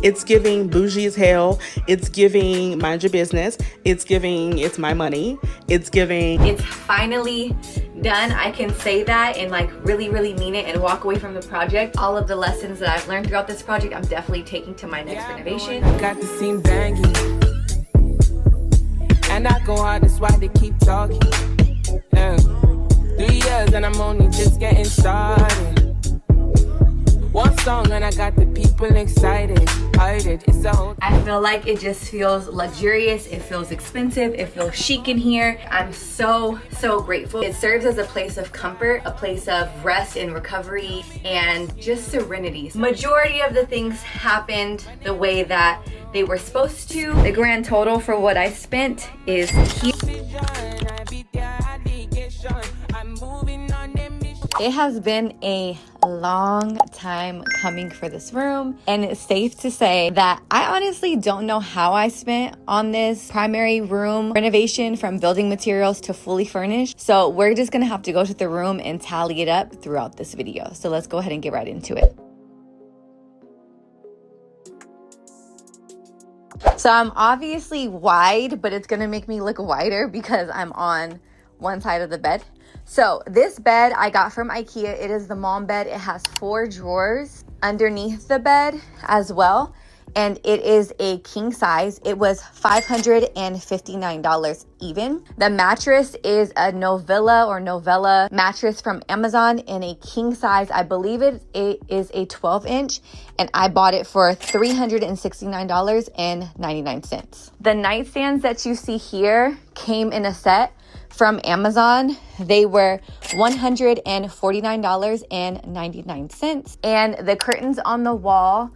It's giving bougie as hell. It's giving mind your business. It's giving it's my money. It's giving it's finally done. I can say that and like really mean it and walk away from the project. All of the lessons that I've learned throughout this project, I'm definitely taking to my next renovation. Got the scene banging, and I go hard, that's why they keep talking. 3 years and I'm only just getting started. One song and I got the people excited. It's a whole I feel like it just feels luxurious. It feels expensive. It feels chic in here. I'm so grateful. It serves as a place of comfort, a place of rest and recovery, and just serenity. Majority of the things happened the way that they were supposed to. The grand total for what I spent is here. It has been a long time coming for this room, and it's safe to say that I honestly don't know how I spent on this primary room renovation, from building materials to fully furnished. So we're just gonna have to go to the room and tally it up throughout this video. So let's go ahead and get right into it. So I'm obviously wide, but it's gonna make me look wider because I'm on one side of the bed. So this bed I got from IKEA. It is the mom bed. It has 4 drawers underneath the bed as well. And it is a king size. It was $559 even. The mattress is a Novella mattress from Amazon in a king size. I believe it is a 12-inch, and I bought it for $369.99. The nightstands that you see here came in a set from Amazon. They were $149.99. And the curtains on the wall,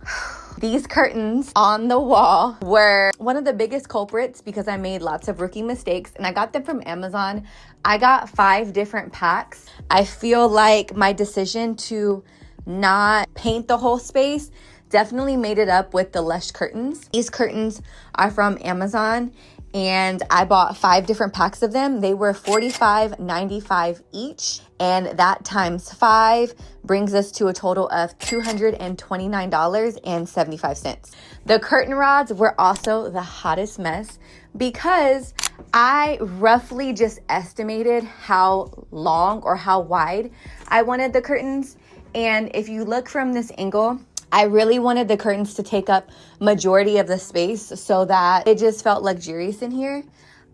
these curtains on the wall were one of the biggest culprits because I made lots of rookie mistakes, and I got them from Amazon. I got 5 different packs. I feel like my decision to not paint the whole space definitely made it up with the Lush curtains. These curtains are from Amazon, and I bought 5 different packs of them. They were $45.95 each, and that times 5 brings us to a total of $229.75. The curtain rods were also the hottest mess because I roughly just estimated how long or how wide I wanted the curtains. And if you look from this angle, I really wanted the curtains to take up majority of the space so that it just felt luxurious in here.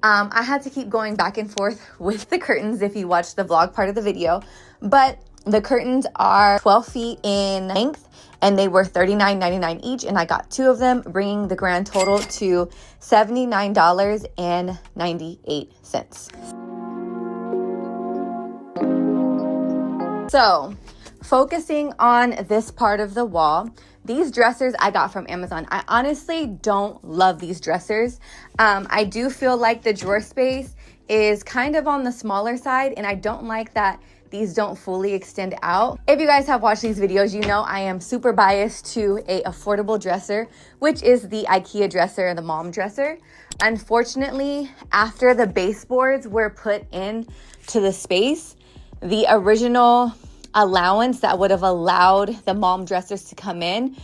I had to keep going back and forth with the curtains if you watch the vlog part of the video, but the curtains are 12 feet in length, and they were $39.99 each, and I got 2 of them, bringing the grand total to $79.98. So, focusing on this part of the wall, these dressers I got from Amazon. I honestly don't love these dressers. I do feel like the drawer space is kind of on the smaller side, and I don't like that these don't fully extend out. If you guys have watched these videos, you know I am super biased to a affordable dresser, which is the IKEA dresser, the mom dresser. Unfortunately, after the baseboards were put in to the space, the original allowance that would have allowed the mom dressers to come in,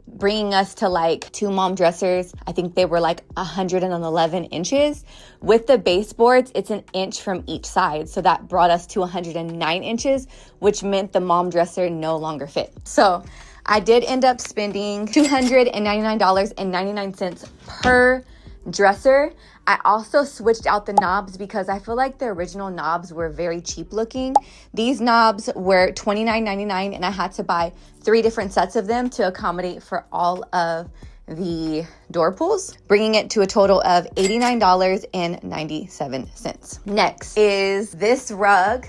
bringing us to like 2 mom dressers. I think they were like 111 inches. With the baseboards, it's an inch from each side. So that brought us to 109 inches, which meant the mom dresser no longer fit. So I did end up spending $299.99 per dresser. I also switched out the knobs because I feel like the original knobs were very cheap looking. These knobs were $29.99, and I had to buy 3 different sets of them to accommodate for all of the door pulls, bringing it to a total of $89.97. Next is this rug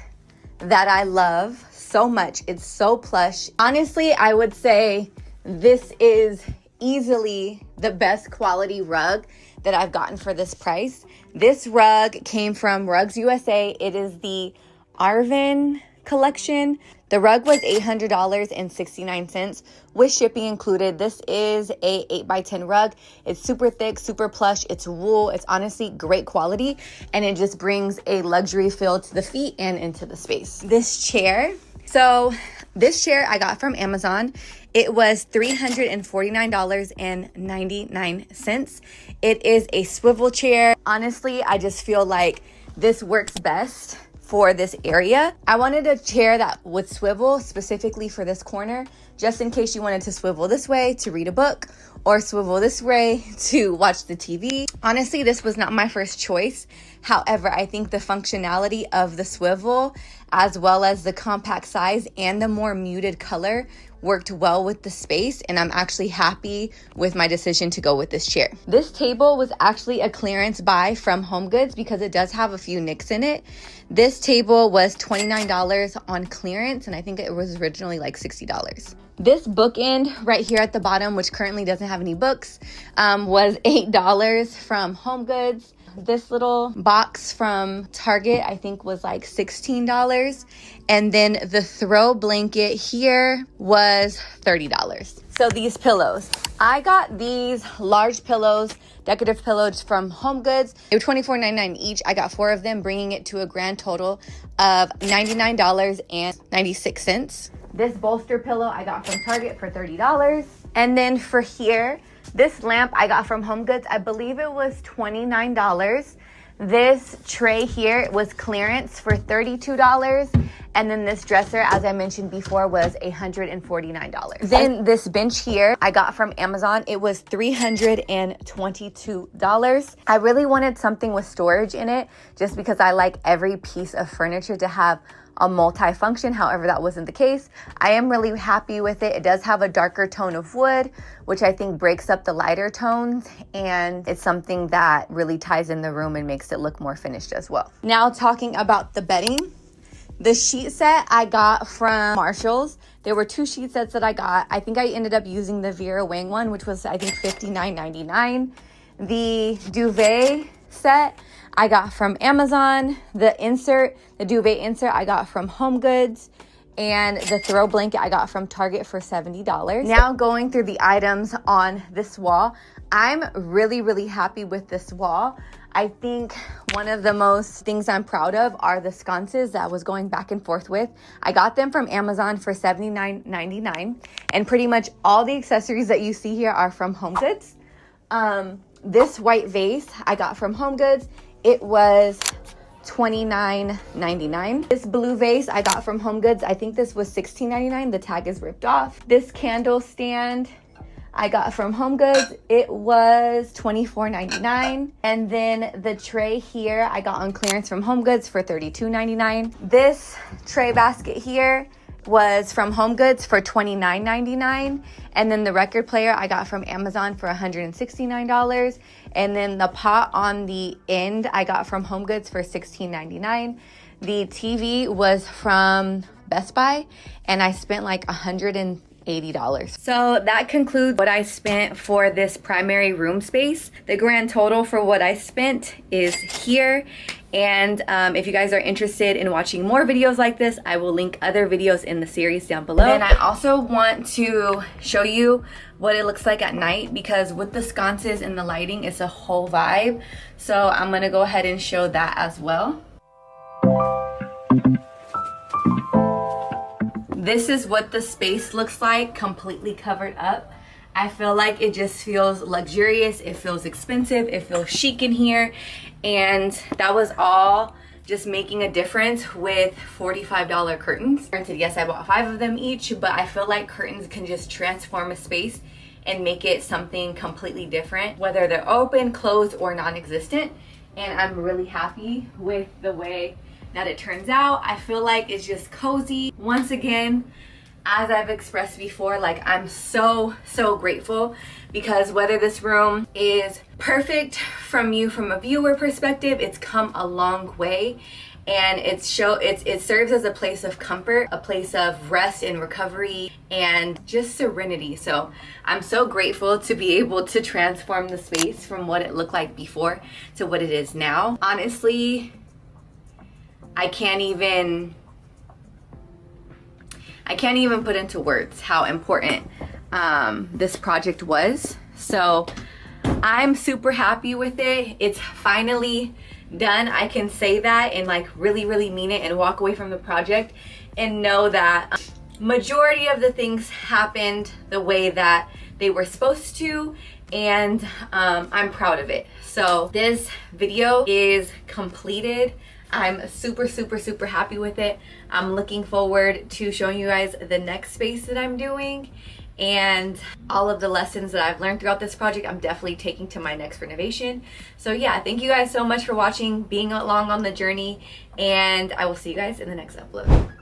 that I love so much. It's so plush. Honestly, I would say this is easily the best quality rug that I've gotten for this price. This rug came from Rugs USA. It is the Arvin collection. The rug was $800.69 with shipping included. This is a 8x10 rug. It's super thick, super plush. It's wool. It's honestly great quality, and it just brings a luxury feel to the feet and into the space. This chair I got from Amazon. It was $349.99. It is a swivel chair. Honestly, I just feel like this works best for this area. I wanted a chair that would swivel specifically for this corner, just in case you wanted to swivel this way to read a book or swivel this way to watch the TV. Honestly, this was not my first choice. However, I think the functionality of the swivel, as well as the compact size and the more muted color, worked well with the space, and I'm actually happy with my decision to go with this chair. This table was actually a clearance buy from HomeGoods because it does have a few nicks in it. This table was $29 on clearance, and I think it was originally like $60. This bookend right here at the bottom, which currently doesn't have any books, was $8 from HomeGoods. This little box from Target, I think, was like $16. And then the throw blanket here was $30. So these pillows. I got these large pillows, decorative pillows from HomeGoods. They were $24.99 each. I got 4 of them, bringing it to a grand total of $99.96. This bolster pillow I got from Target for $30. And then for here, this lamp I got from HomeGoods. I believe it was $29. This tray here was clearance for $32. And then this dresser, as I mentioned before, was $149. Then this bench here I got from Amazon. It was $322. I really wanted something with storage in it just because I like every piece of furniture to have a multi-function. However, that wasn't the case. I am really happy with it. It does have a darker tone of wood, which I think breaks up the lighter tones, and it's something that really ties in the room and makes it look more finished as well. Now talking about the bedding. The sheet set I got from Marshall's. There were 2 sheet sets that I got. I think I ended up using the Vera Wang one, which was I think $59.99. The duvet set I got from Amazon. The duvet insert I got from HomeGoods. And the throw blanket I got from Target for $70. Now going through the items on this wall. I'm really, really happy with this wall. I think one of the most things I'm proud of are the sconces that I was going back and forth with. I got them from Amazon for $79.99. And pretty much all the accessories that you see here are from HomeGoods. This white vase I got from HomeGoods. It was $29.99. This blue vase I got from HomeGoods. I think this was $16.99. The tag is ripped off. This candle stand I got from HomeGoods. It was $24.99. And then the tray here I got on clearance from HomeGoods for $32.99. This tray basket here was from HomeGoods for $29.99. And then the record player I got from Amazon for $169. And then the pot on the end I got from HomeGoods for $16.99. The TV was from Best Buy, and I spent like $180. So that concludes what I spent for this primary room space. The grand total for what I spent is here. And if you guys are interested in watching more videos like this, I will link other videos in the series down below. And I also want to show you what it looks like at night, because with the sconces and the lighting, it's a whole vibe. So I'm gonna go ahead and show that as well. This is what the space looks like, completely covered up. I feel like it just feels luxurious, it feels expensive, it feels chic in here. And that was all just making a difference with $45 curtains. Granted, yes, I bought 5 of them each, but I feel like curtains can just transform a space and make it something completely different, whether they're open, closed, or non-existent. And I'm really happy with the way that it turns out. I feel like it's just cozy. Once again, as I've expressed before, like I'm so grateful, because whether this room is perfect from a viewer perspective, it's come a long way, and it serves as a place of comfort, a place of rest and recovery, and just serenity. So I'm so grateful to be able to transform the space from what it looked like before to what it is now. Honestly, I can't even put into words how important this project was. So I'm super happy with it. It's finally done. I can say that and like really mean it and walk away from the project and know that majority of the things happened the way that they were supposed to, and I'm proud of it. So this video is completed. I'm super happy with it. I'm looking forward to showing you guys the next space that I'm doing, and all of the lessons that I've learned throughout this project I'm definitely taking to my next renovation. So yeah, thank you guys so much for watching, being along on the journey, and I will see you guys in the next upload.